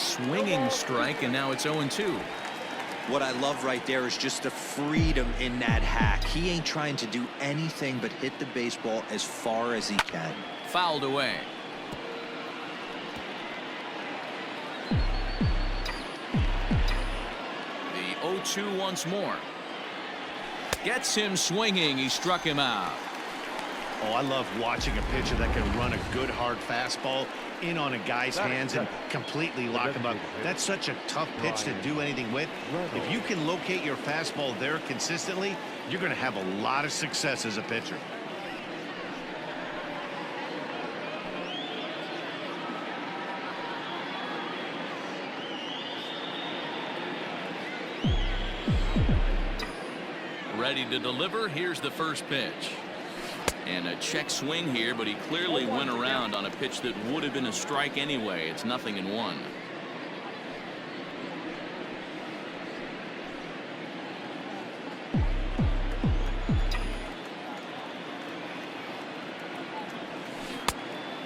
swinging strike, and now it's 0-2. What I love right there is just the freedom in that hack. He ain't trying to do anything but hit the baseball as far as he can. Fouled away. The 0-2 once more. Gets him swinging. He struck him out. Oh, I love watching a pitcher that can run a good hard fastball in on a guy's hands and completely lock him up. That's such a tough pitch to do anything with. If you can locate your fastball there consistently, you're going to have a lot of success as a pitcher. Ready to deliver. Here's the first pitch. And a check swing here, but he clearly went around on a pitch that would have been a strike anyway. It's 0-1.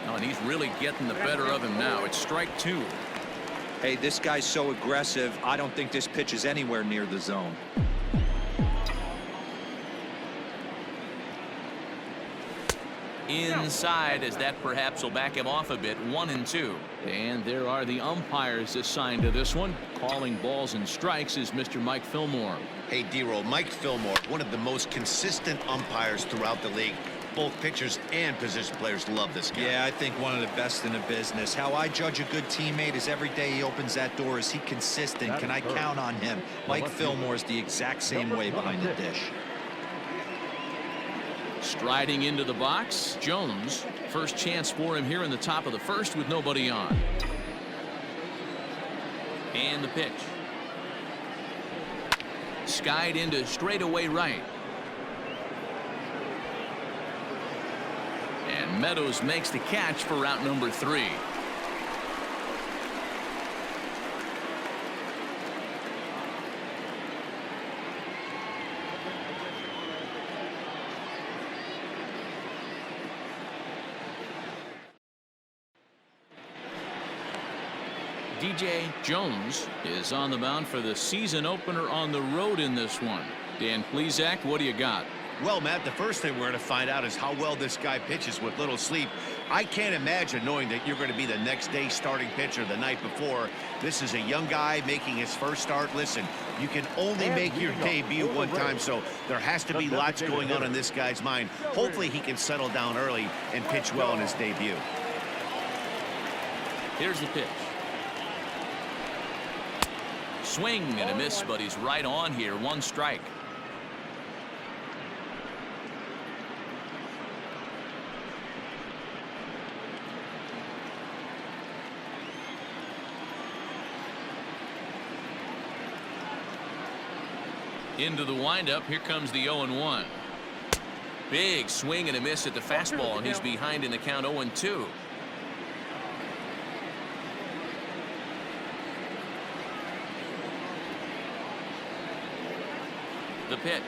Oh, and he's really getting the better of him now. It's strike 2. Hey, this guy's so aggressive. I don't think this pitch is anywhere near the zone. Inside, as that perhaps will back him off a bit. 1-2. And there are the umpires assigned to this one. Calling balls and strikes is Mr. Mike Fillmore. Hey, D-Roll, Mike Fillmore, one of the most consistent umpires throughout the league. Both pitchers and position players love this guy. Yeah, I think one of the best in the business. How I judge a good teammate is every day he opens that door. Is he consistent? Can I count on him? Mike Fillmore is the exact same way behind the dish. Striding into the box, Jones. First chance for him here in the top of the first with nobody on. And the pitch. Skied into straightaway right. And Meadows makes the catch for route number 3. DJ Jones is on the mound for the season opener on the road in this one. Dan Plesac, what do you got? Well, Matt, the first thing we're going to find out is how well this guy pitches with little sleep. I can't imagine knowing that you're going to be the next day starting pitcher the night before. This is a young guy making his first start. Listen, you can only make your debut one time, so there has to be lots going on in this guy's mind. Hopefully he can settle down early and pitch well in his debut. Here's the pitch. Swing and a miss, but he's right on here. 1 strike. Into the windup. Here comes the 0-1. Big swing and a miss at the fastball, and he's behind in the count. 0-2. The pitch.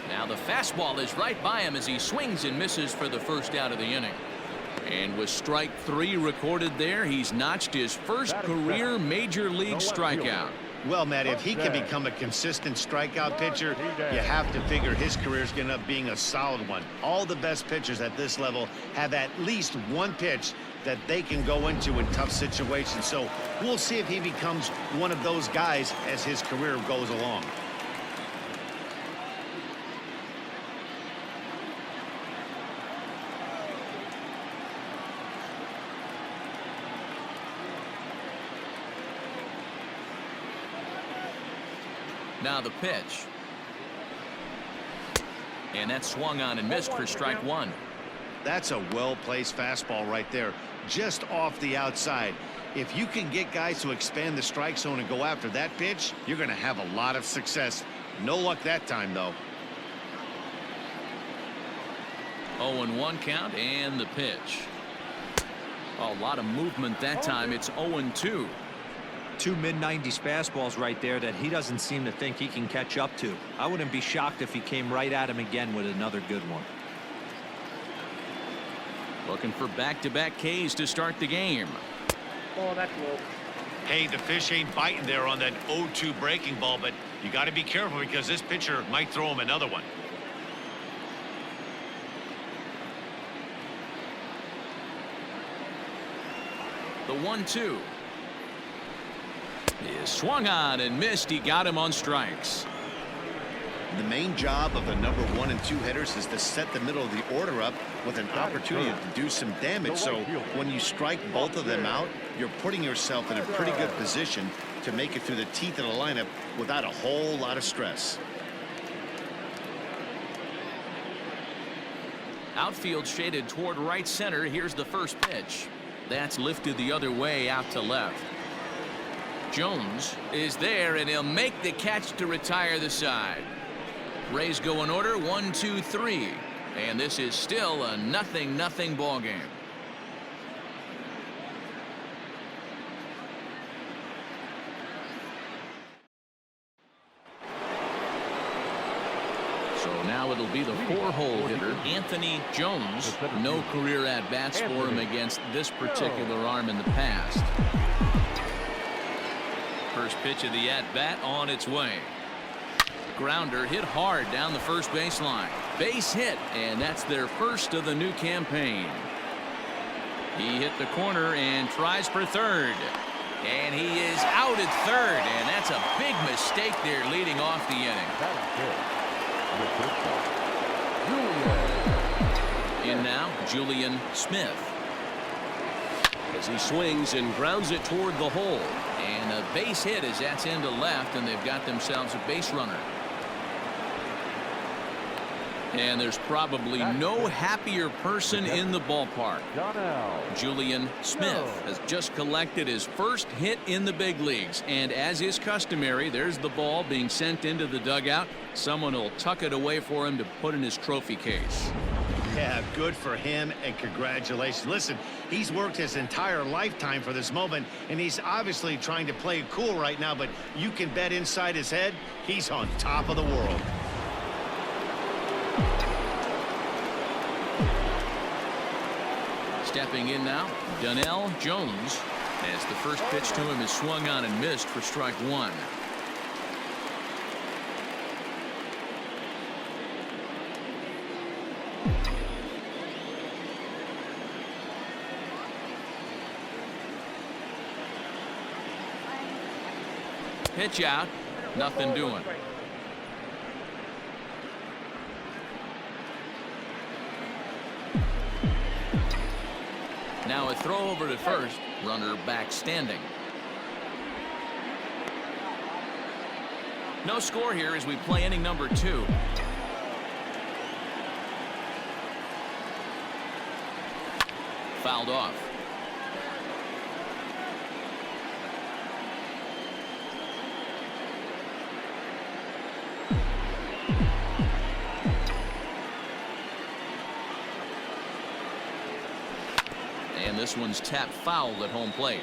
Now the fastball is right by him as he swings and misses for the first out of the inning. And with strike 3 recorded there, he's notched his first career major league strikeout. Well, Matt, if he can become a consistent strikeout pitcher, you have to figure his career is going to end up being a solid one. All the best pitchers at this level have at least one pitch that they can go into in tough situations. So we'll see if he becomes one of those guys as his career goes along. Now the pitch. And that swung on and missed for strike 1. That's a well-placed fastball right there, just off the outside. If you can get guys to expand the strike zone and go after that pitch, you're going to have a lot of success. No luck that time, though. 0-1 count and the pitch. A lot of movement that time. It's 0-2. 2 mid-90s fastballs right there that he doesn't seem to think he can catch up to. I wouldn't be shocked if he came right at him again with another good one. Looking for back-to-back Ks to start the game. Hey, the fish ain't biting there on that 0-2 breaking ball, but you got to be careful because this pitcher might throw him another one. The 1-2 is swung on and missed. He got him on strikes. The main job of the number 1 and 2 hitters is to set the middle of the order up with an opportunity to do some damage. So when you strike both of them out, you're putting yourself in a pretty good position to make it through the teeth of the lineup without a whole lot of stress. Outfield shaded toward right center. Here's the first pitch. That's lifted the other way out to left. Jones is there, and he'll make the catch to retire the side. Rays go in order 1, 2, 3, and this is still a 0-0 ball game. So now it'll be the 4-hole hitter, Anthony Jones. No career at-bats for him against this particular arm in the past. First pitch of the at-bat on its way. Grounder hit hard down the first baseline. Base hit, and that's their first of the new campaign. He hit the corner and tries for third. And he is out at third, and that's a big mistake there leading off the inning. In now, Julian Smith. As he swings and grounds it toward the hole. And a base hit as that's into left, and they've got themselves a base runner. And there's probably no happier person in the ballpark. Julian Smith has just collected his first hit in the big leagues. And as is customary, there's the ball being sent into the dugout. Someone will tuck it away for him to put in his trophy case. Yeah, good for him, and congratulations. Listen, he's worked his entire lifetime for this moment, and he's obviously trying to play it cool right now, but you can bet inside his head, he's on top of the world. Stepping in now, Donnell Jones, as the first pitch to him is swung on and missed for strike 1. Pitch out, nothing doing. Now a throw over to first, runner back standing. No score here as we play inning number 2. Fouled off. And this one's tapped foul at home plate.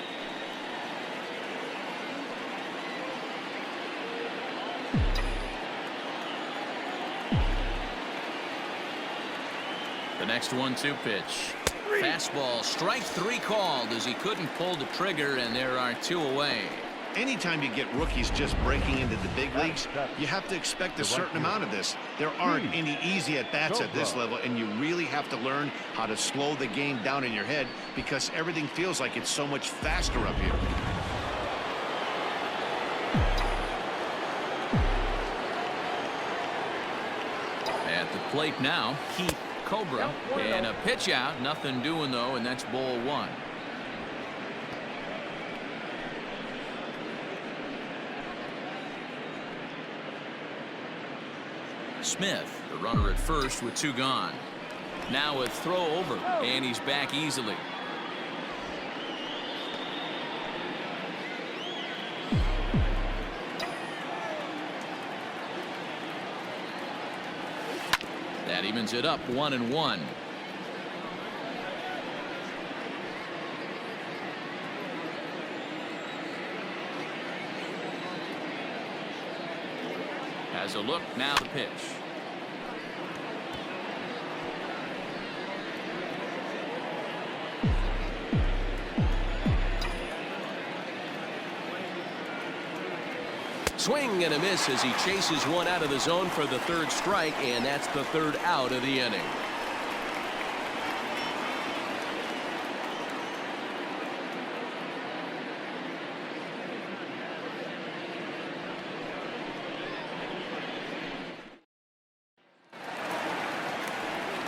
The next 1-2 pitch. Fastball, strike 3 called as he couldn't pull the trigger, and there are 2 away. Anytime you get rookies just breaking into the big leagues, you have to expect a certain amount of this. There aren't any easy at-bats at this level, and you really have to learn how to slow the game down in your head because everything feels like it's so much faster up here. At the plate now, Keith Cobra, and a pitch out, nothing doing though, and that's ball 1. Smith, the runner at first with 2 gone. Now a throw over, and he's back easily. That evens it up 1-1. Has a look, now the pitch. swing and a miss as he chases one out of the zone for the third strike, and that's the third out of the inning.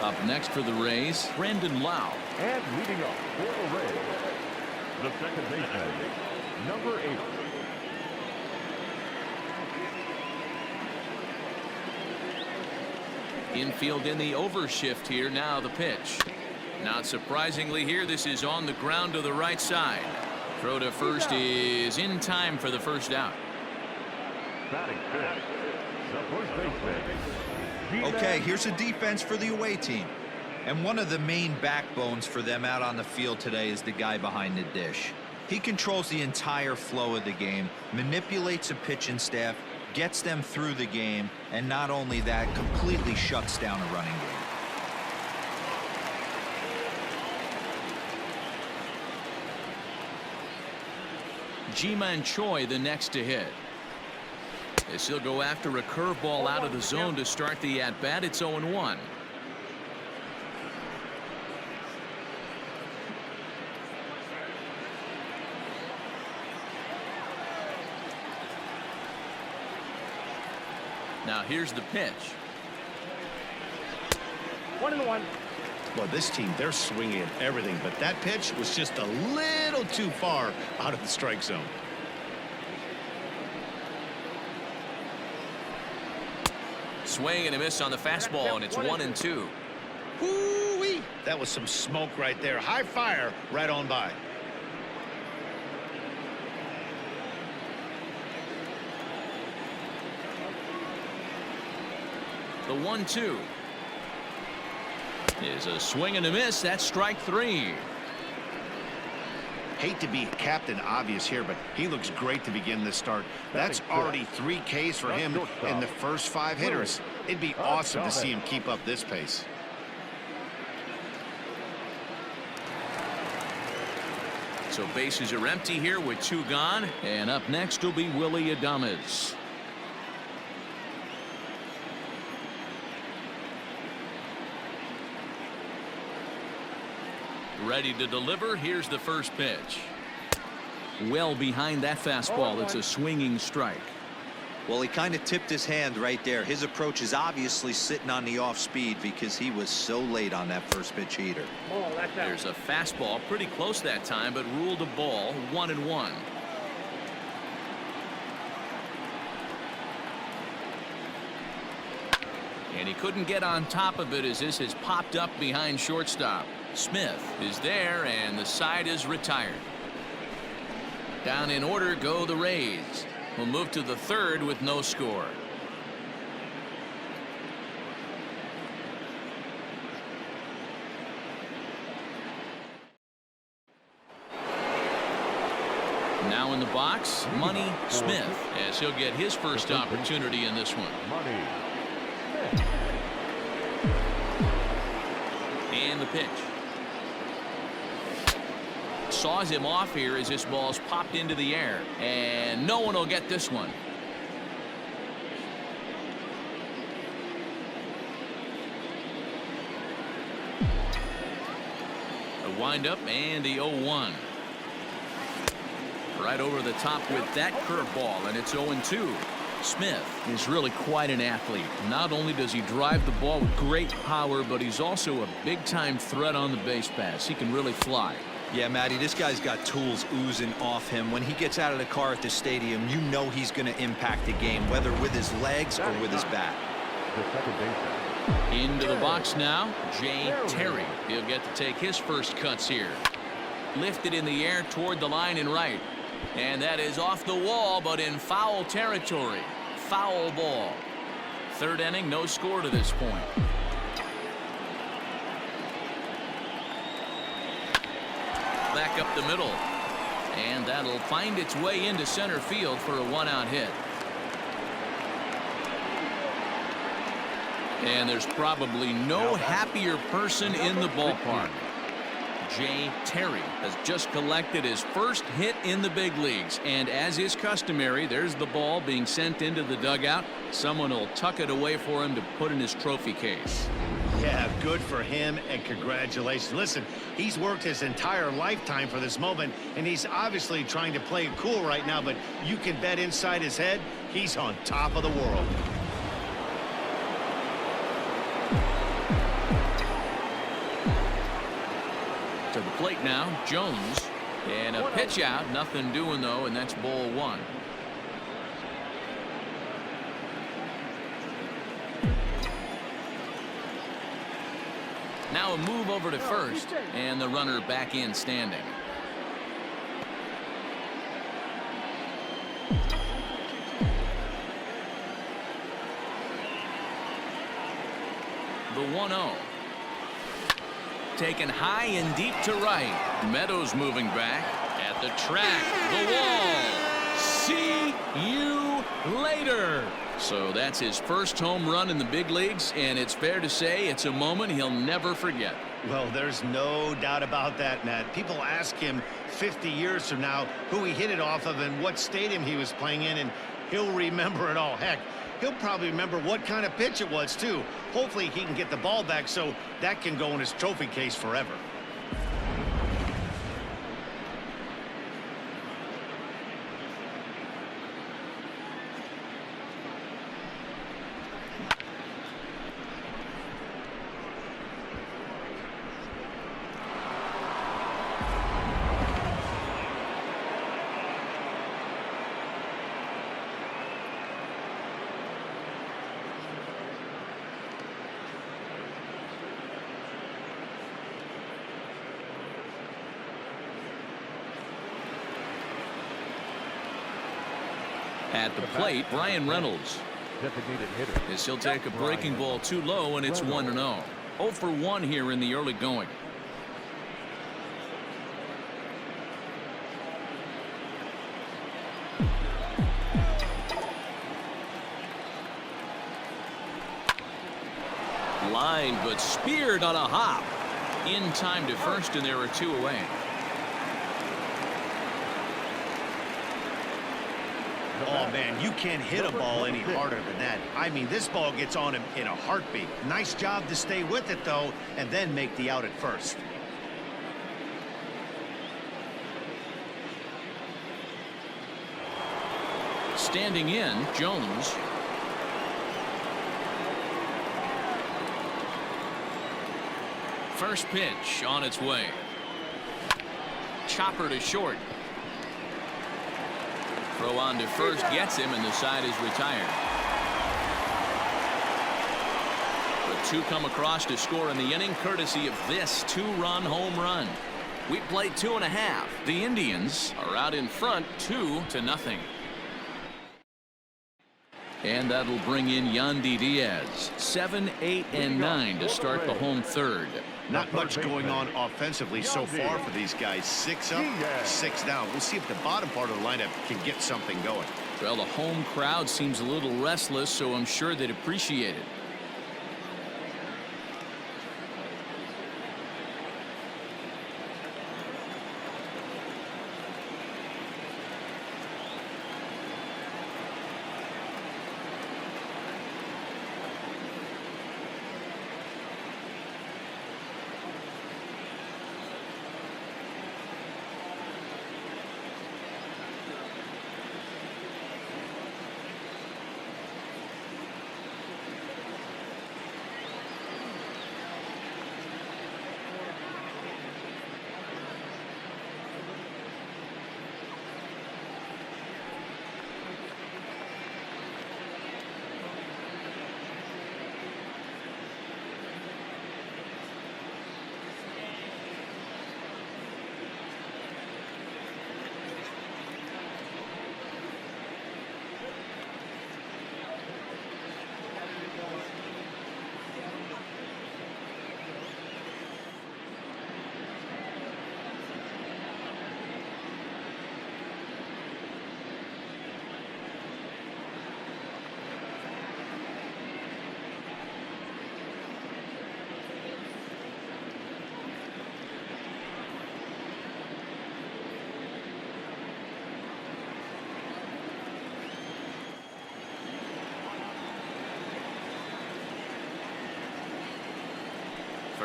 Up next for the Rays, Brandon Lau. And leading up for the Rays, the second baseman, number 8. Infield in the overshift here. Now the pitch. Not surprisingly here, this is on the ground to the right side. Throw to first is in time for the first out. Batting fifth, the first baseman. Okay, here's a defense for the away team. And one of the main backbones for them out on the field today is the guy behind the dish. He controls the entire flow of the game, manipulates a pitching staff, gets them through the game, and not only that, completely shuts down a running game. Ji-Man Choi the next to hit. As he'll go after a curveball out of the zone to start the at-bat. It's 0-1. Now here's the pitch. 1-1. Well, this team, they're swinging at everything, but that pitch was just a little too far out of the strike zone. Swing and a miss on the fastball, and it's 1-2. Woo-wee! That was some smoke right there. High fire right on by. The 1-2 is a swing and a miss. That's strike 3. Hate to be Captain Obvious here, but he looks great to begin this start. That's already 3 Ks for him in the first 5 hitters. It'd be awesome to see him keep up this pace. So bases are empty here with 2 gone, and up next will be Willy Adames. Ready to deliver. Here's the first pitch. Well behind that fastball. It's a swinging strike. Well, he kind of tipped his hand right there. His approach is obviously sitting on the off speed because he was so late on that first pitch heater. There's a fastball pretty close that time, but ruled a ball. 1-1. And he couldn't get on top of it as this has popped up behind shortstop. Smith is there, and the side is retired. Down in order go the Rays. We'll move to the third with no score. Now in the box, Money Smith, as he'll get his first opportunity in this one. And the pitch. Saws him off here as this ball's popped into the air, and no one will get this one. The windup and the 0-1. Right over the top with that curveball, and it's 0-2. Smith is really quite an athlete. Not only does he drive the ball with great power, but he's also a big-time threat on the base pass. He can really fly. Yeah, Matty, this guy's got tools oozing off him. When he gets out of the car at the stadium, you know he's going to impact the game, whether with his legs or with his bat. Into the box now, Jay Terry. He'll get to take his first cuts here. Lifted in the air toward the line and right. And that is off the wall, but in foul territory. Foul ball. Third inning, no score to this point. Back up the middle. And that'll find its way into center field for a 1-out hit. And there's probably no happier person in the ballpark. J. Terry has just collected his first hit in the big leagues. And as is customary, there's the ball being sent into the dugout. Someone will tuck it away for him to put in his trophy case. Yeah, good for him, and congratulations. Listen, he's worked his entire lifetime for this moment, and he's obviously trying to play it cool right now, but you can bet inside his head, he's on top of the world. To the plate now, Jones. And a pitch out, nothing doing though, and that's ball one. Now a move over to first, and the runner back in standing. The 1-0. Taken high and deep to right. Meadows moving back at the track. The wall. See you later. So that's his first home run in the big leagues, and it's fair to say it's a moment he'll never forget. Well, there's no doubt about that, Matt. People ask him 50 years from now who he hit it off of and what stadium he was playing in, and he'll remember it all. Heck, he'll probably remember what kind of pitch it was, too. Hopefully he can get the ball back so that can go in his trophy case forever. At the plate, Brian Reynolds. Designated hitter. As he'll take a breaking ball too low, and it's 1-0. 0 for 1 here in the early going. Line, but speared on a hop. In time to first, and there are 2 away. Oh, man, you can't hit a ball any harder than that. I mean, this ball gets on him in a heartbeat. Nice job to stay with it, though, and then make the out at first. Standing in, Jones. First pitch on its way. Chopper to short. Throw on to first gets him, and the side is retired. The 2 come across to score in the inning, courtesy of this 2-run home run. We play 2.5. The Indians are out in front 2-0. And that'll bring in Yandy Diaz. 7, 8, and 9 to start the home third. Not much going on offensively so far for these guys. 6 up, 6 down. We'll see if the bottom part of the lineup can get something going. Well, the home crowd seems a little restless, so I'm sure they'd appreciate it.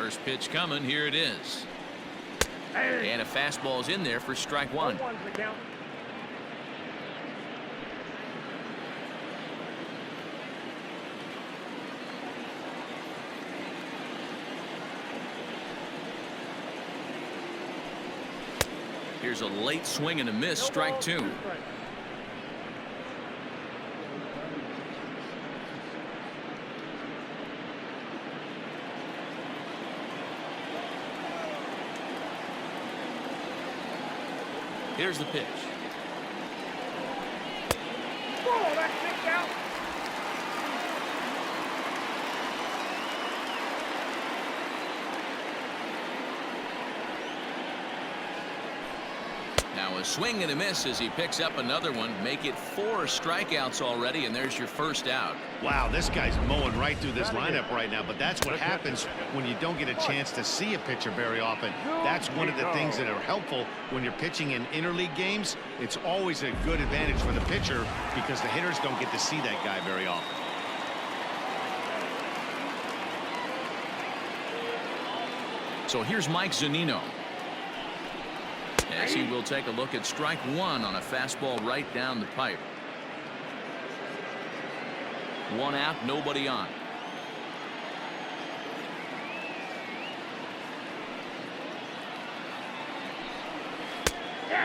First pitch coming. Here it is. And a fastball's in there for strike one. Here's a late swing and a miss. Strike two. Here's the pitch. Whoa, that's kicked out. Now a swing and a miss as he picks up another one. Make it 4 strikeouts already, and there's your first out. Wow, this guy's mowing right through this lineup right now, but that's what happens when you don't get a chance to see a pitcher very often. That's one of the things that are helpful when you're pitching in interleague games. It's always a good advantage for the pitcher because the hitters don't get to see that guy very often. So here's Mike Zunino. As he will take a look at strike one on a fastball right down the pipe. 1 out, nobody on.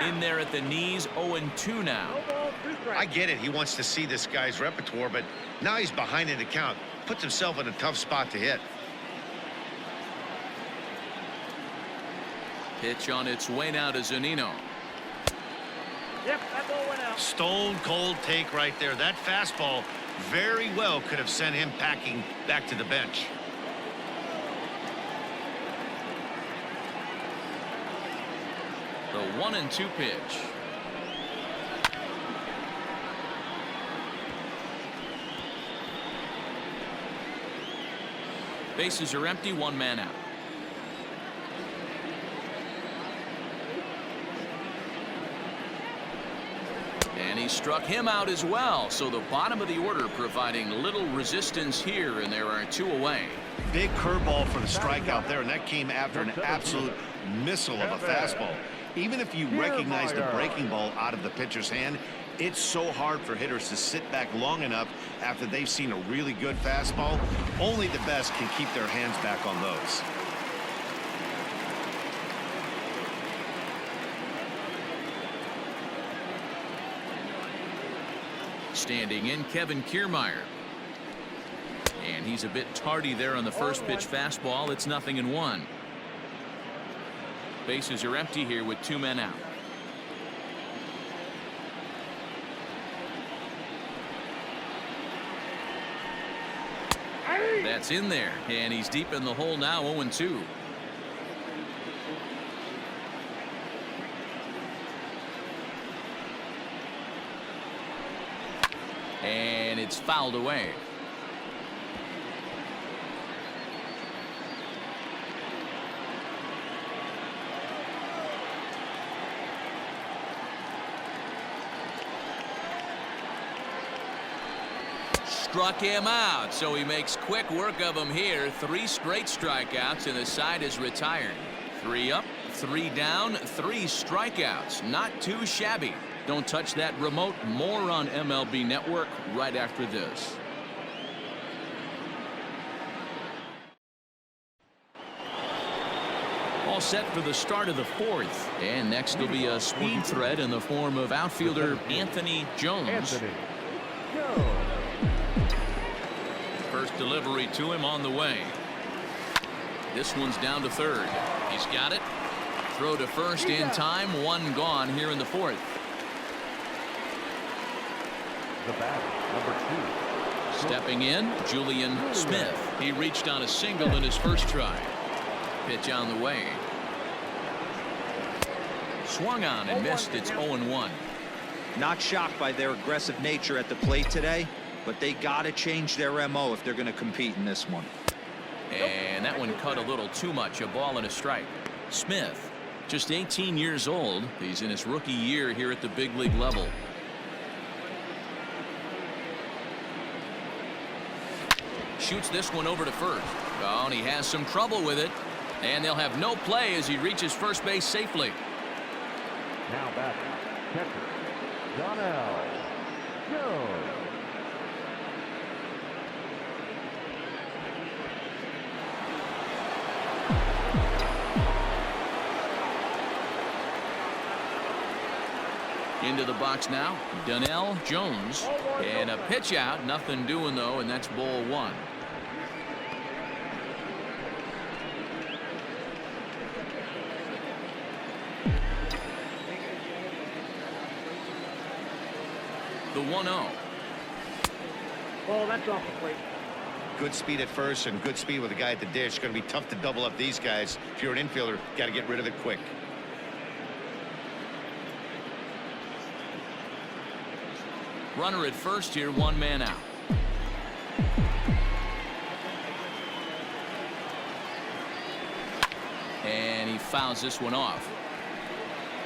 In there at the knees, 0-2 now. I get it. He wants to see this guy's repertoire, but now he's behind in the count. Puts himself in a tough spot to hit. Pitch on its way now to Zunino. Yep, that ball went out. Stone cold take right there. That fastball very well could have sent him packing back to the bench. The 1-2 pitch. Bases are empty, 1 man out. And he struck him out as well. So the bottom of the order providing little resistance here, and there are 2 away. Big curveball for the strikeout there, and that came after an absolute missile of a fastball. Even if you recognize the breaking ball out of the pitcher's hand, it's so hard for hitters to sit back long enough after they've seen a really good fastball. Only the best can keep their hands back on those. Standing in, Kevin Kiermaier. And he's a bit tardy there on the first pitch fastball. It's 0-1. Bases are empty here with 2 men out. That's in there, and he's deep in the hole now. 0-2. And it's fouled away. Struck him out, so he makes quick work of him here. 3 straight strikeouts, and the side is retired. 3 up, 3 down, 3 strikeouts. Not too shabby. Don't touch that remote. More on MLB Network right after this. All set for the start of the 4th. And next will be a speed threat in the form of outfielder Anthony Jones. First delivery to him on the way. This one's down to third. He's got it. Throw to first in time. 1 gone here in the 4th. The batter, number 2. Stepping in, Julian Smith. He reached on a single in his first try. Pitch on the way. Swung on and missed. It's 0-1. Not shocked by their aggressive nature at the plate today, but they got to change their MO if they're going to compete in this one. And that one cut a little too much. A ball and a strike. Smith, just 18 years old. He's in his rookie year here at the big league level. shoots this one over to first. Oh, and he has some trouble with it. And they'll have no play as he reaches first base safely. Now back, catcher, Donnell Jones. Into the box now, Donnell Jones. And a pitch out, nothing doing though, and that's ball one. The 1-0. Oh, that's off the plate. Good speed at first and good speed with a guy at the dish. Going to be tough to double up these guys. If you're an infielder, got to get rid of it quick. Runner at first here, one man out. And he fouls this one off.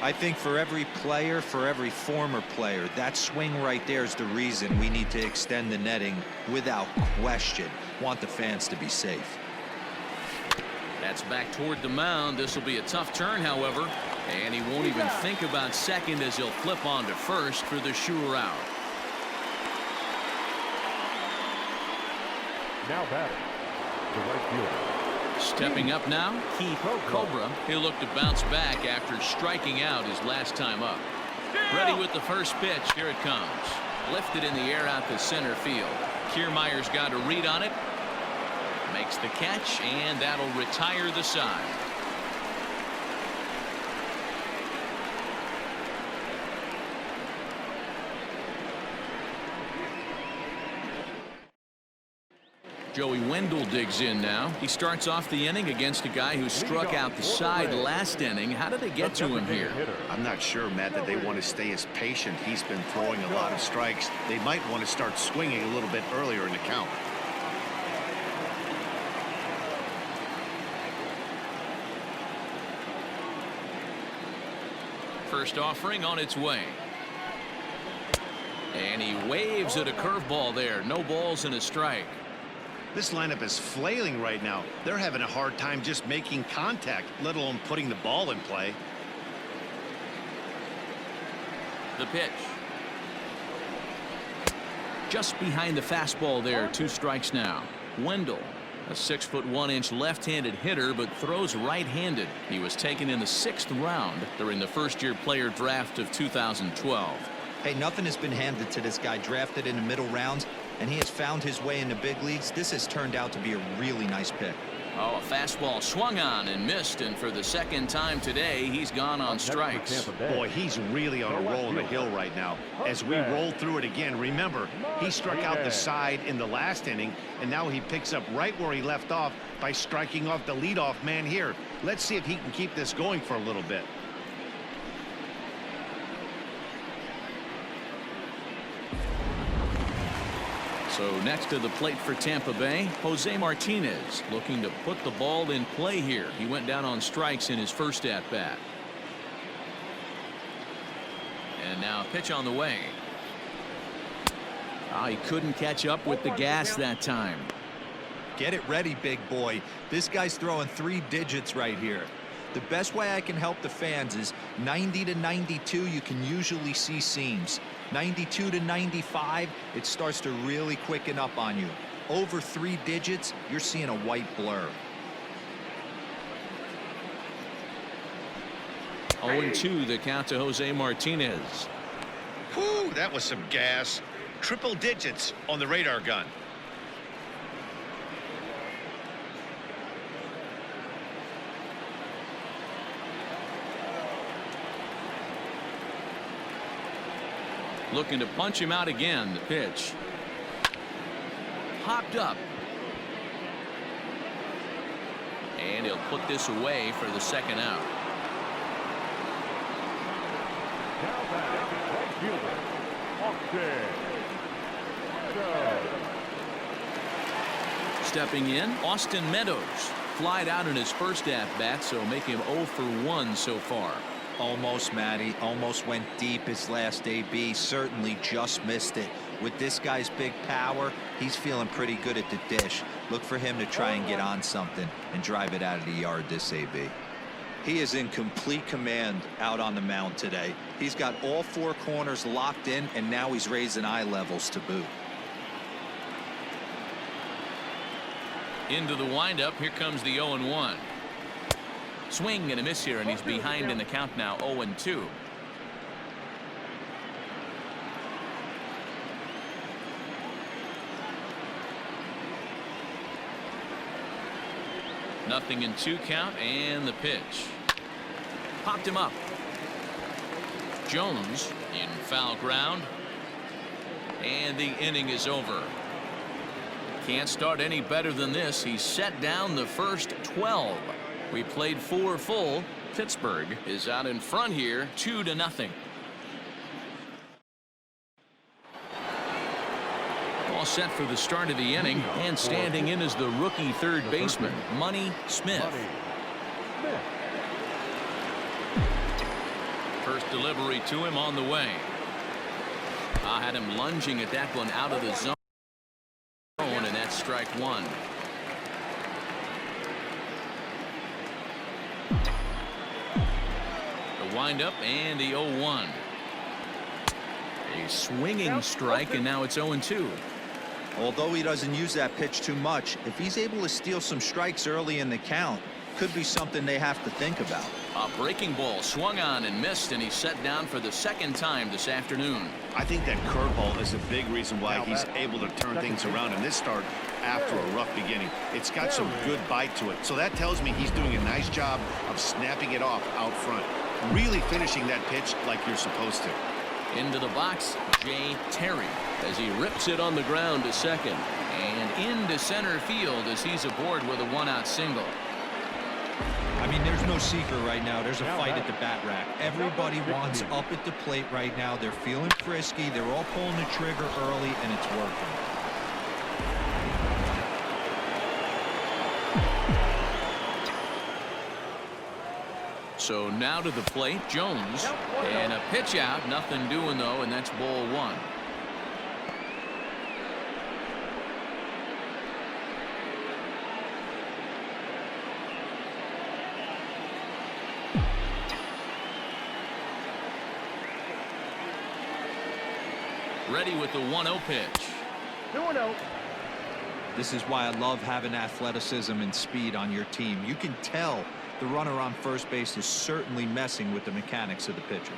I think for every player, for every former player, that swing right there is the reason we need to extend the netting without question. Want the fans to be safe. That's back toward the mound. This will be a tough turn, however. And he won't even think about second as he'll flip on to first for the sure out. Now batting, the right fielder. Stepping up now, Keith Cobra. He'll look to bounce back after striking out his last time up. Ready with the first pitch. Here it comes. Lifted in the air out to center field. Kiermaier's got a read on it. Makes the catch, and that'll retire the side. Joey Wendell digs in now. He starts off the inning against a guy who struck out the side last inning. How did they get to him here? I'm not sure, Matt, that they want to stay as patient. He's been throwing a lot of strikes. They might want to start swinging a little bit earlier in the count. First offering on its way. And he waves at a curveball there. No balls and a strike. This lineup is flailing right now. They're having a hard time just making contact, let alone putting the ball in play. The pitch. Just behind the fastball there. 2 strikes now. Wendell, a 6'1" left-handed hitter, but throws right-handed. He was taken in the 6th round during the first-year player draft of 2012. Hey, nothing has been handed to this guy. Drafted in the middle rounds, and he has found his way in the big leagues. This has turned out to be a really nice pick. Oh, a fastball swung on and missed, and for the second time today, he's gone on strikes. Boy, he's really on a roll on the hill right now. As we roll through it again, remember, he struck out the side in the last inning, and now he picks up right where he left off by striking off the leadoff man here. Let's see if he can keep this going for a little bit. So next to the plate for Tampa Bay, Jose Martinez looking to put the ball in play here. He went down on strikes in his first at bat. And now a pitch on the way. He couldn't catch up with the gas that time. Get it ready, big boy. This guy's throwing 3 digits right here. The best way I can help the fans is 90 to 92. You can usually see seams. 92 to 95, it starts to really quicken up on you. Over 3 digits, you're seeing a white blur. 0-2 the count to Jose Martinez. Whew, that was some gas. Triple digits on the radar gun. Looking to punch him out again. The pitch. Hopped up. And he'll put this away for the second out. Now back, right fielder, Austin. Stepping in, Austin Meadows. Flied out in his first at-bat, so make him 0 for 1 so far. Almost, Matty. Almost went deep his last AB. Certainly just missed it. With this guy's big power, he's feeling pretty good at the dish. Look for him to try and get on something and drive it out of the yard this AB. He is in complete command out on the mound today. He's got all four corners locked in, and now he's raising eye levels to boot. Into the windup. Here comes the 0-1. Swing and a miss here, and he's behind in the count now, 0-2. Nothing in 2 count, and the pitch. Popped him up. Jones in foul ground. And the inning is over. Can't start any better than this. He set down the first 12. We played 4 full. Pittsburgh is out in front here, 2-0. All set for the start of the inning, and standing in is the rookie third baseman, Money Smith. First delivery to him on the way. I had him lunging at that one out of the zone, and that's strike 1. The windup and the 0-1. A swinging strike, and now it's 0-2. Although he doesn't use that pitch too much, if he's able to steal some strikes early in the count, could be something they have to think about. A breaking ball swung on and missed, and he's set down for the second time this afternoon. I think that curveball is a big reason why he's able to turn things around in this start after a rough beginning. It's got some good bite to it, so that tells me he's doing a nice job of snapping it off out front, really finishing that pitch like you're supposed to. Into the box, Jay Terry, as he rips it on the ground to second, and into center field as he's aboard with a 1-out single. I mean, there's no secret right now. There's a fight at the bat rack. Everybody wants up at the plate right now. They're feeling frisky. They're all pulling the trigger early, and it's working. So now to the plate, Jones, and a pitch out. Nothing doing, though, and that's ball 1. Ready with the 1-0 pitch. 2-0. This is why I love having athleticism and speed on your team. You can tell the runner on first base is certainly messing with the mechanics of the pitcher.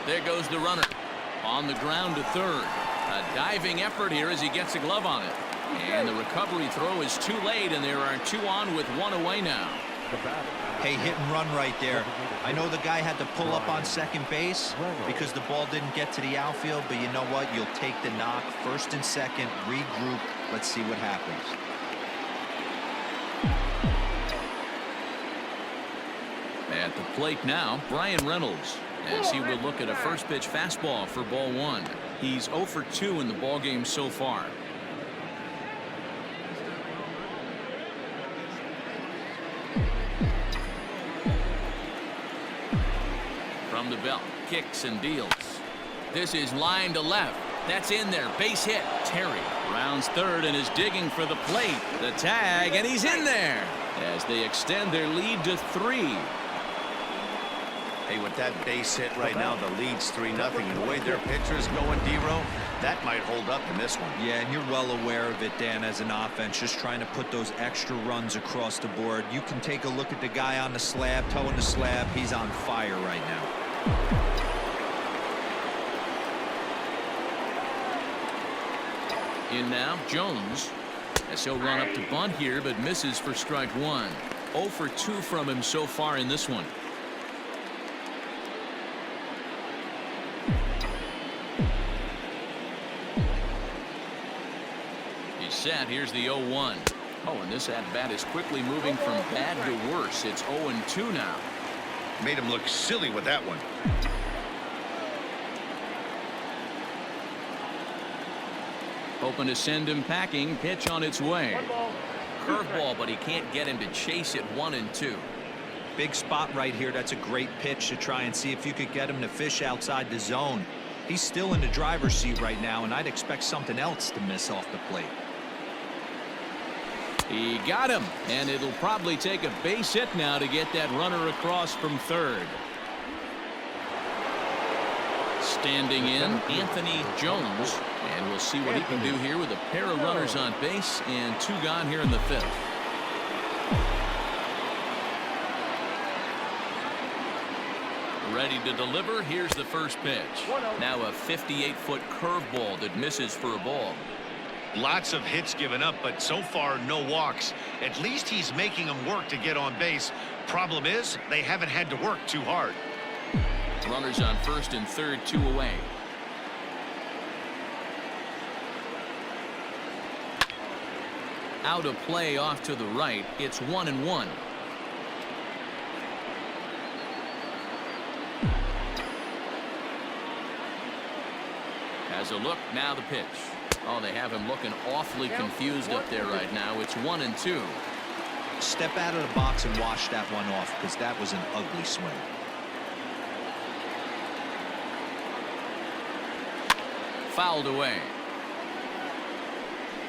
There goes the runner. On the ground to third. A diving effort here as he gets a glove on it. And the recovery throw is too late, and there are 2 on with 1 away now. Hey, hit and run right there. I know the guy had to pull up on second base because the ball didn't get to the outfield, but you know what? You'll take the knock. First and second, regroup. Let's see what happens. At the plate now, Brian Reynolds, as he will look at a first pitch fastball for ball 1. He's 0 for 2 in the ballgame so far. From the belt, kicks and deals. This is line to left. That's in there. Base hit. Terry rounds third and is digging for the plate. The tag, and he's in there as they extend their lead to 3. Hey, with that base hit right now, the lead's 3-0. And the way their pitcher's going, D-Row, that might hold up in this one. Yeah, and you're well aware of it, Dan, as an offense, just trying to put those extra runs across the board. You can take a look at the guy on the slab, towing the slab. He's on fire right now. In now, Jones, as he'll run up to bunt here, but misses for strike 1. 0 for 2 from him so far in this one. He's set. Here's the 0-1. Oh, and this at-bat is quickly moving from bad to worse. It's 0-2 now. Made him look silly with that one. Hoping to send him packing. Pitch on its way. Curveball, but he can't get him to chase it. 1-2. Big spot right here. That's a great pitch to try and see if you could get him to fish outside the zone. He's still in the driver's seat right now, and I'd expect something else to miss off the plate. He got him, and it'll probably take a base hit now to get that runner across from third. Standing in, Anthony Jones, and we'll see what he can do here with a pair of runners on base and 2 gone here in the 5th. Ready to deliver. Here's the first pitch. Now a 58-foot curveball that misses for a ball. Lots of hits given up, but so far no walks. At least he's making them work to get on base. Problem is, they haven't had to work too hard. Runners on first and third, 2 away. Out of play off to the right. It's 1-1. Has a look. Now the pitch. Oh, they have him looking awfully confused up there right now. It's 1-2. Step out of the box and wash that one off, because that was an ugly swing. Fouled away.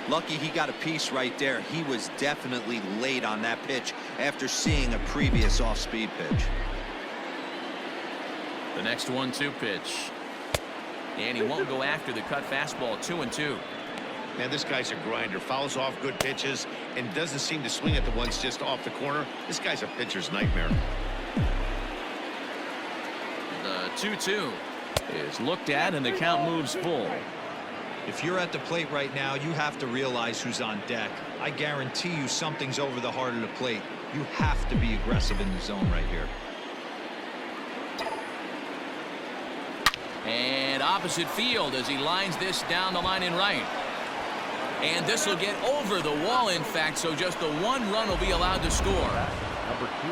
Lucky he got a piece right there. He was definitely late on that pitch after seeing a previous off-speed pitch. The next 1-2 pitch. And he won't go after the cut fastball. 2-2. Man, this guy's a grinder. Fouls off good pitches and doesn't seem to swing at the ones just off the corner. This guy's a pitcher's nightmare. The 2-2 is looked at, and the count moves full. If you're at the plate right now, you have to realize who's on deck. I guarantee you something's over the heart of the plate. You have to be aggressive in the zone right here. And opposite field as he lines this down the line in right. And this will get over the wall, in fact, so just the 1 run will be allowed to score. Number 2.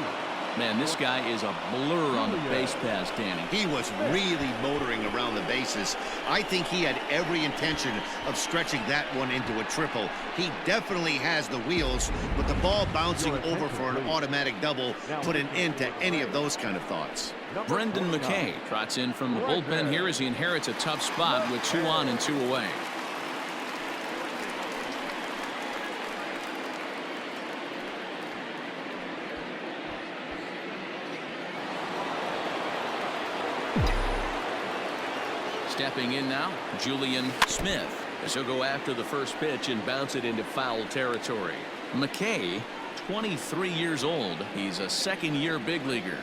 Man, this guy is a blur on the base pass, Danny. He was really motoring around the bases. I think he had every intention of stretching that one into a triple. He definitely has the wheels, but the ball bouncing over for an automatic double put an end to any of those kind of thoughts. Brendan McKay trots in from the bullpen here as he inherits a tough spot with 2 on and 2 away. Stepping in now, Julian Smith, as he'll go after the first pitch and bounce it into foul territory. McKay, 23 years old. He's a 2nd-year big leaguer.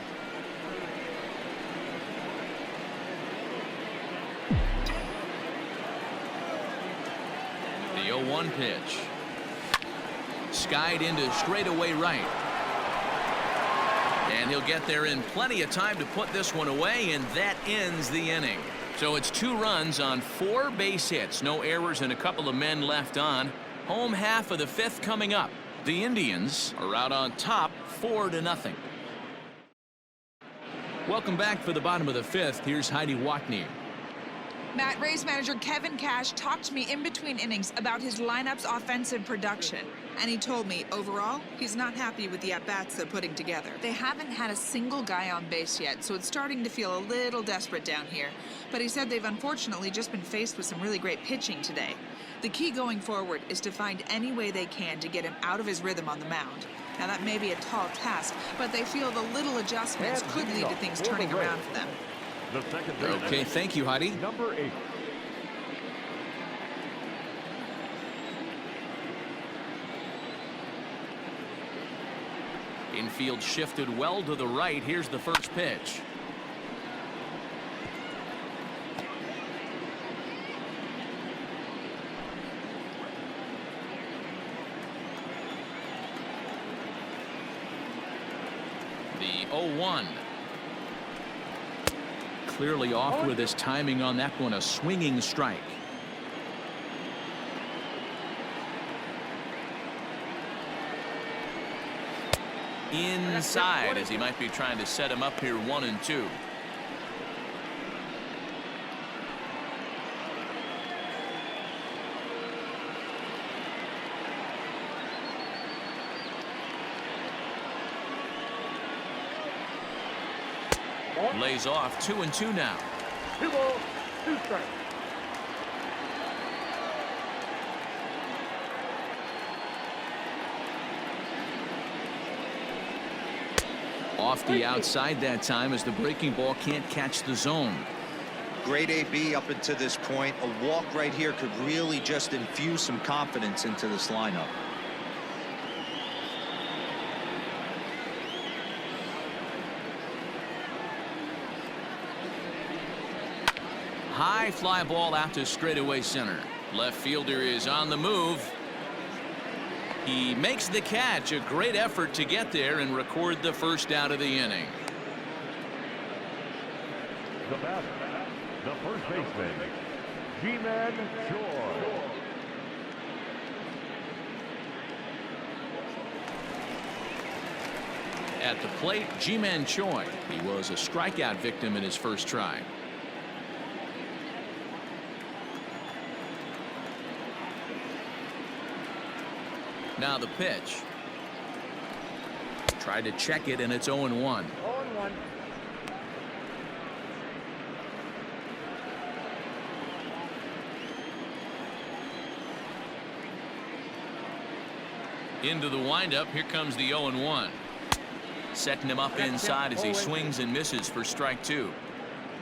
The 0-1 pitch. Skied into straightaway right. And he'll get there in plenty of time to put this one away, and that ends the inning. So it's 2 runs on 4 base hits. No errors and a couple of men left on. Home half of the 5th coming up. The Indians are out on top 4-0. Welcome back for the bottom of the 5th. Here's Heidi Watney. Matt, Rays manager Kevin Cash talked to me in between innings about his lineup's offensive production. And he told me, overall, he's not happy with the at-bats they're putting together. They haven't had a single guy on base yet, so it's starting to feel a little desperate down here. But he said they've unfortunately just been faced with some really great pitching today. The key going forward is to find any way they can to get him out of his rhythm on the mound. Now, that may be a tall task, but they feel the little adjustments could lead to things turning around for them. The second Okay, thank you, Heidi. Number 8. Infield shifted well to the right. Here's the first pitch. The 0-1. Clearly off with his timing on that one. A swinging strike. Inside as he might be trying to set him up here. 1-2. Lays off 2-2 now. 2 balls, 2 strikes. Off the outside that time as the breaking ball can't catch the zone. Great AB up until this point. A walk right here could really just infuse some confidence into this lineup. High fly ball out to straightaway center. Left fielder is on the move. He makes the catch. A great effort to get there and record the first out of the inning. The batter, the first baseman, G-Man Choi. At the plate, G-Man Choi. He was a strikeout victim in his first try. Now the pitch. Tried to check it, and it's 0-1. 0-1. Into the windup. Here comes the 0-1. Setting him up inside as he swings and misses for strike 2.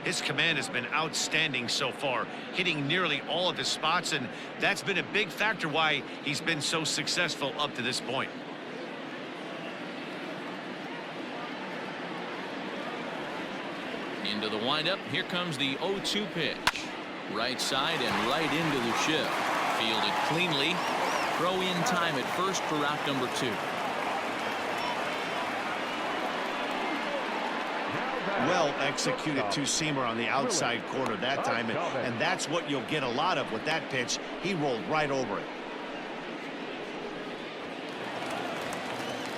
His command has been outstanding so far, hitting nearly all of his spots, and that's been a big factor why he's been so successful up to this point. Into the windup. Here comes the 0-2 pitch. Right side and right into the shift. Fielded cleanly. Throw in time at first for out number 2. Well executed two-seamer on the outside corner that time, and that's what you'll get a lot of with that pitch. He rolled right over it.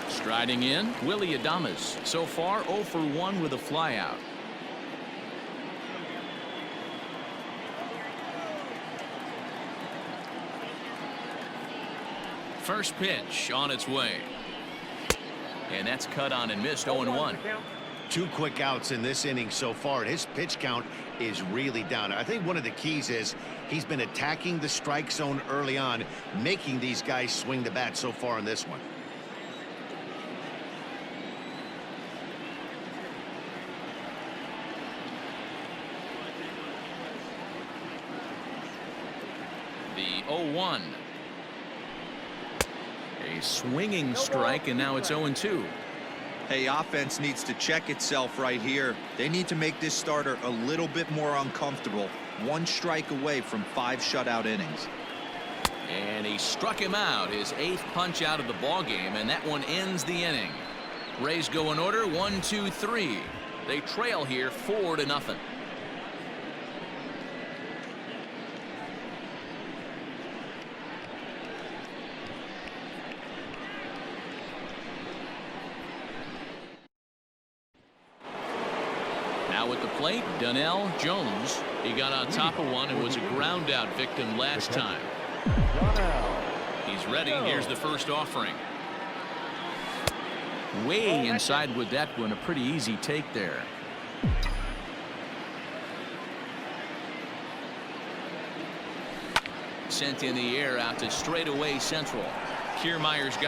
Striding in, Willie Adames. So far 0 for 1 with a flyout. First pitch on its way. And that's cut on and missed. 0-1. 2 quick outs in this inning so far, and his pitch count is really down. I think one of the keys is he's been attacking the strike zone early on, making these guys swing the bat so far in this one. The 0-1. A swinging strike, and now it's 0-2. Hey, offense needs to check itself right here. They need to make this starter a little bit more uncomfortable. 1 strike away from 5 shutout innings. And he struck him out, his 8th punch out of the ball game, and that one ends the inning. Rays go in order 1, 2, 3. They trail here 4-0. Now at the plate, Donnell Jones. He got on top of one and was a ground out victim last time. He's ready. Here's the first offering. Way inside with that one. A pretty easy take there. Sent in the air out to straightaway central. Kiermaier's got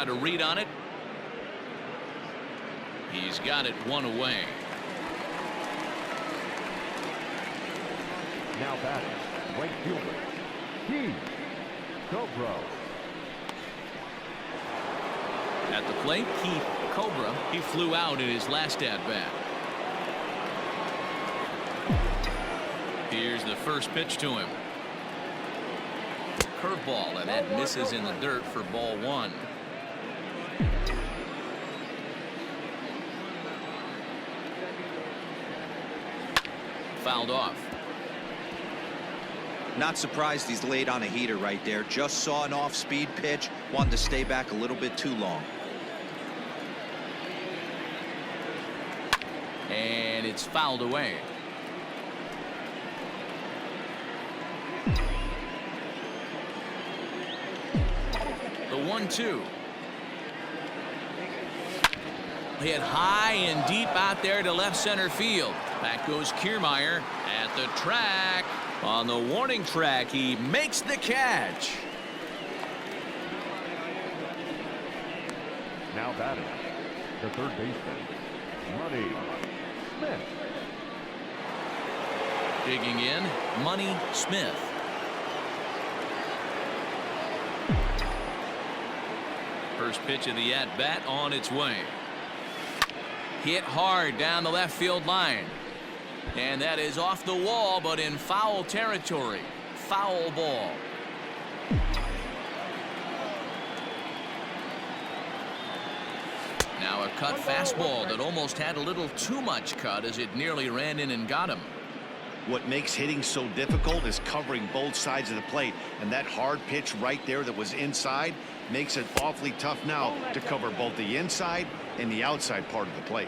a read on it. He's got it 1 away. Now batting, right fielder, Keith Cobra. At the plate, Keith Cobra. He flew out in his last at bat. Here's the first pitch to him. Curveball, and that misses in the dirt for ball 1. Fouled off. Not surprised he's laid on a heater right there. Just saw an off-speed pitch. Wanted to stay back a little bit too long. And it's fouled away. The 1-2. Hit high and deep out there to left center field. Back goes Kiermaier at the track. On the warning track, he makes the catch. Now batting, the third baseman, Money Smith. Digging in, Money Smith. First pitch of the at-bat on its way. Hit hard down the left field line. And that is off the wall, but in foul territory. Foul ball. Now a cut fastball that almost had a little too much cut as it nearly ran in and got him. What makes hitting so difficult is covering both sides of the plate, and that hard pitch right there that was inside makes it awfully tough now to cover both the inside and the outside part of the plate.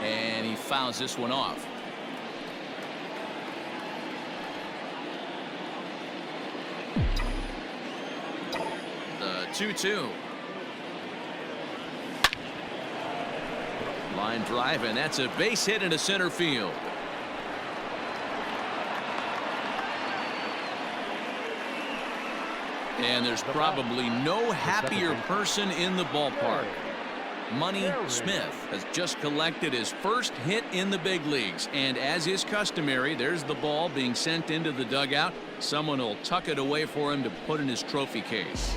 And he fouls this one off. The 2-2. Line drive, and that's a base hit into center field. And there's probably no happier person in the ballpark. Money Smith has just collected his first hit in the big leagues, and as is customary, there's the ball being sent into the dugout. Someone will tuck it away for him to put in his trophy case.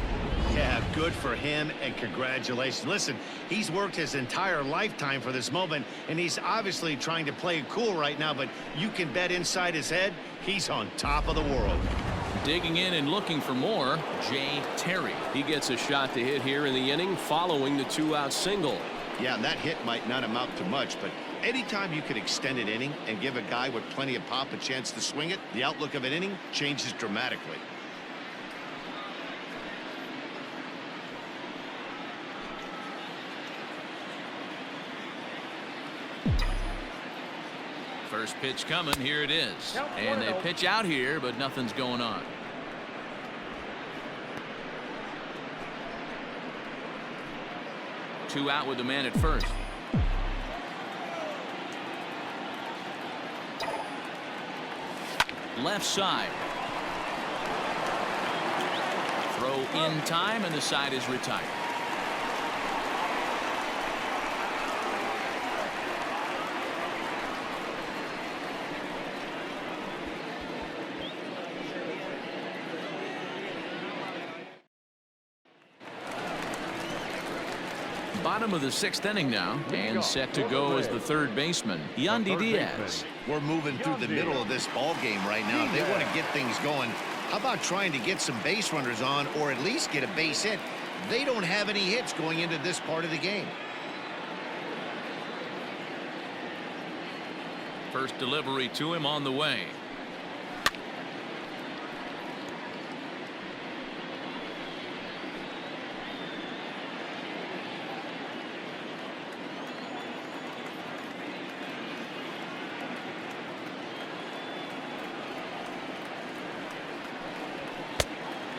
Yeah, good for him, and congratulations. Listen, he's worked his entire lifetime for this moment, and he's obviously trying to play it cool right now, but you can bet inside his head he's on top of the world. Digging in and looking for more, Jay Terry. He gets a shot to hit here in the inning following the 2-out single. Yeah, and that hit might not amount to much, but anytime you can extend an inning and give a guy with plenty of pop a chance to swing it, the outlook of an inning changes dramatically. First pitch coming. Here it is. And they pitch out here, but nothing's going on. Two out with the man at first. Left side. Throw in time, and the side is retired. Bottom of the sixth inning now, and set to go as the third baseman, Yandy Diaz. We're moving through the middle of this ball game right now. They want to get things going. How about trying to get some base runners on, or at least get a base hit? They don't have any hits going into this part of the game. First delivery to him on the way.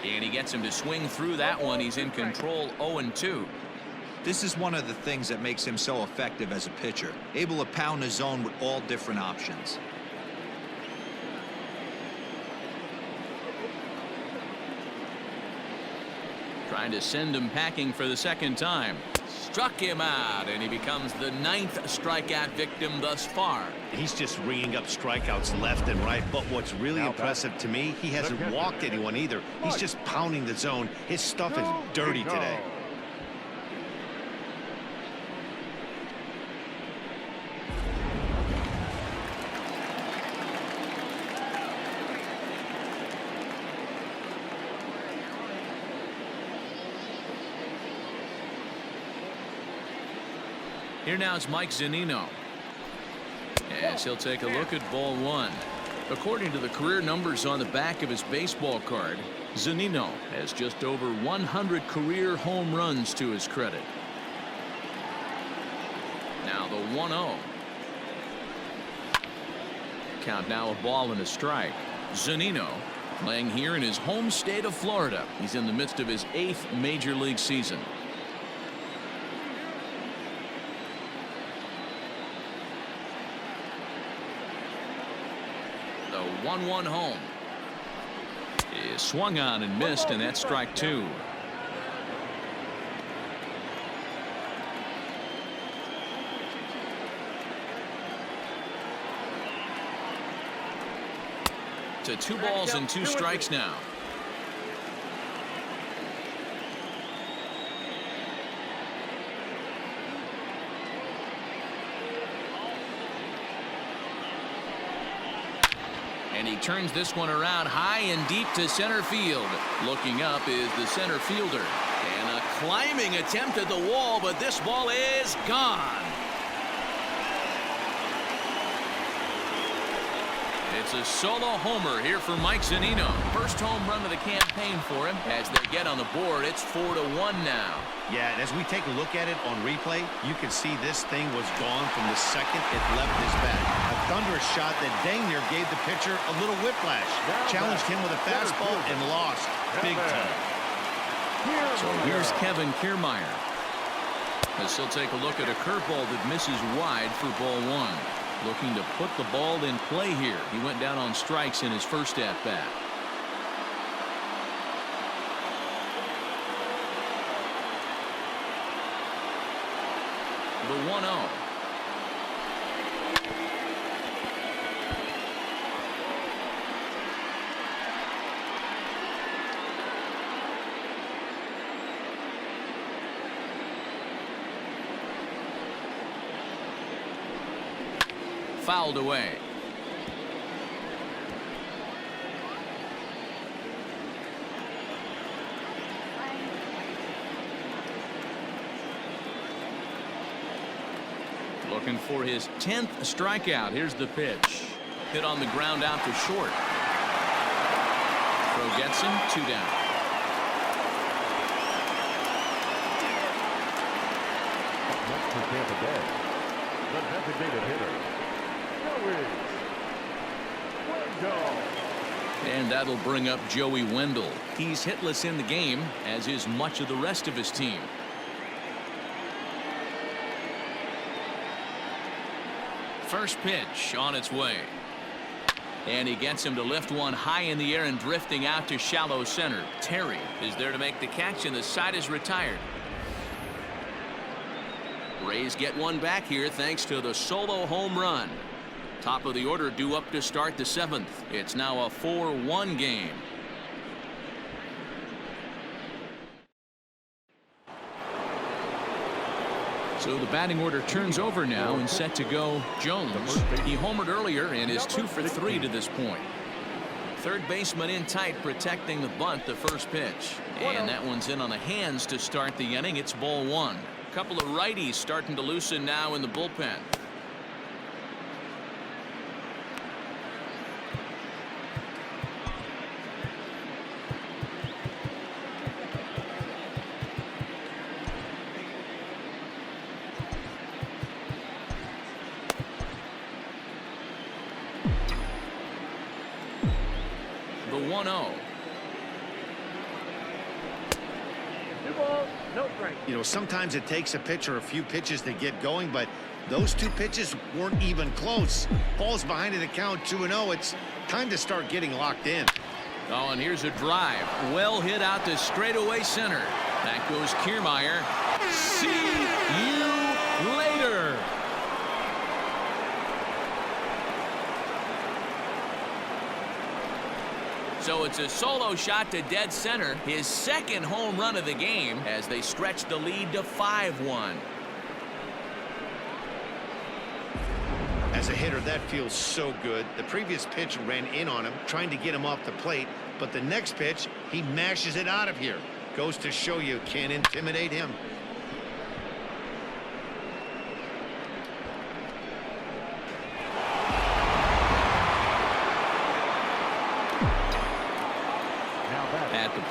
And he gets him to swing through that one. He's in control, 0-2. This is one of the things that makes him so effective as a pitcher, able to pound the zone with all different options. Trying to send him packing for the second time. Struck him out, and he becomes the 9th strikeout victim thus far. He's just ringing up strikeouts left and right, but what's really impressive to me, he hasn't walked anyone either. He's just pounding the zone. His stuff is dirty today. Here now is Mike Zunino. As he'll take a look at ball one. According to the career numbers on the back of his baseball card, Zunino has just over 100 career home runs to his credit. Now the 1-0. Count now a ball and a strike. Zunino playing here in his home state of Florida. He's in the midst of his 8th major league season. The 1-1 home is swung on and missed, and that's strike 2. To 2 balls and 2 strikes now. And he turns this one around high and deep to center field. Looking up is the center fielder. And a climbing attempt at the wall, but this ball is gone. It's a solo homer here for Mike Zunino. First home run of the campaign for him. As they get on the board, it's 4-1 now. Yeah, and as we take a look at it on replay, you can see this thing was gone from the second it left his bat. A thunderous shot that dang near gave the pitcher a little whiplash. Challenged him with a fastball and lost big time. So here's Kevin Kiermaier. As he'll take a look at a curveball that misses wide for ball 1. Looking to put the ball in play here. He went down on strikes in his first at bat. The 1-0. Fouled away. Looking for his 10th strikeout. Here's the pitch. Hit on the ground out to short. Throw gets him, 2 down. Next for Tampa Bay, the designated hitter, And that'll bring up Joey Wendell. He's hitless in the game, as is much of the rest of his team. First pitch on its way. And he gets him to lift one high in the air and drifting out to shallow center. Terry is there to make the catch, and the side is retired. Rays get one back here thanks to the solo home run. Top of the order due up to start the 7th. It's now a 4-1 game. So the batting order turns over now and set to go Jones. He homered earlier and is 2 for 3 to this point. Third baseman in tight protecting the bunt the first pitch. And that one's in on the hands to start the inning. It's ball 1. A couple of righties starting to loosen now in the bullpen. The 1-0. No strike. You know, sometimes it takes a pitcher a few pitches to get going, but those 2 pitches weren't even close. Ball's behind in the count, 2-0. It's time to start getting locked in. Oh, and here's a drive. Well hit out to straightaway center. Back goes Kiermaier. See you later. So it's a solo shot to dead center, his 2nd home run of the game, as they stretch the lead to 5-1. As a hitter, that feels so good. The previous pitch ran in on him, trying to get him off the plate, but the next pitch, he mashes it out of here. Goes to show you can't intimidate him.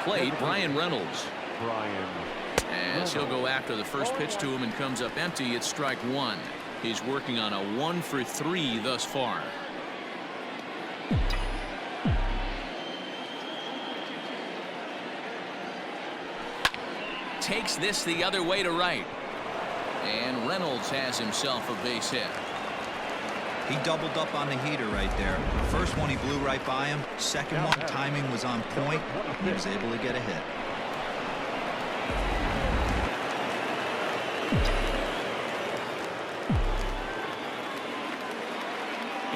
plate, Brian Reynolds. Brian. As he'll go after the first pitch to him and comes up empty, it's strike one. He's working on a 1 for 3 thus far. Takes this the other way to right. And Reynolds has himself a base hit. He doubled up on the heater right there. First one he blew right by him. Second one, timing was on point. He was able to get a hit.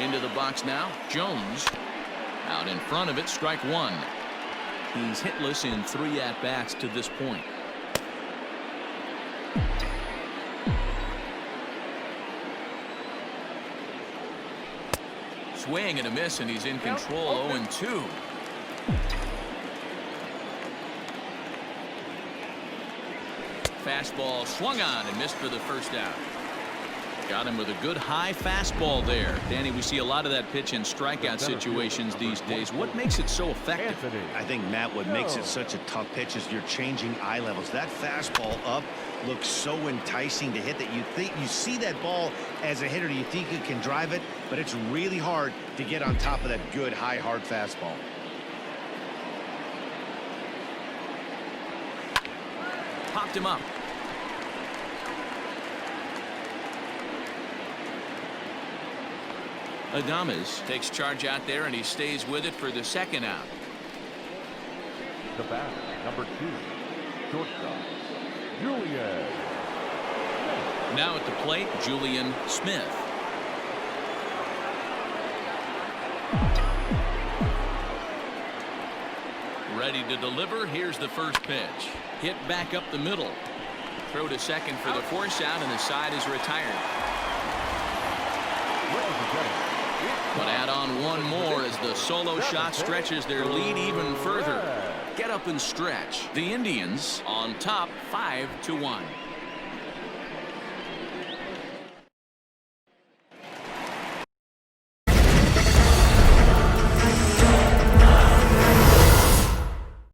Into the box now, Jones. Out in front of it, strike one. He's hitless in 3 at-bats to this point. Swing and a miss, and he's in control. 0-2. Fastball swung on and missed for the first out. Got him with a good high fastball there. Danny, we see a lot of that pitch in strikeout situations these days. What makes it so effective? I think, Matt, what makes it such a tough pitch is you're changing eye levels. That fastball up looks so enticing to hit that you think you see that ball as a hitter. You think you can drive it, but it's really hard to get on top of that good high hard fastball. Popped him up. Adames takes charge out there, and he stays with it for the second out. The batter, number 2, shortstop, Julian. Now at the plate, Julian Smith. Ready to deliver. Here's the first pitch. Hit back up the middle. Throw to second for the force out, and the side is retired. But add on one more as the solo shot stretches their lead even further. Get up and stretch. The Indians on top 5-1.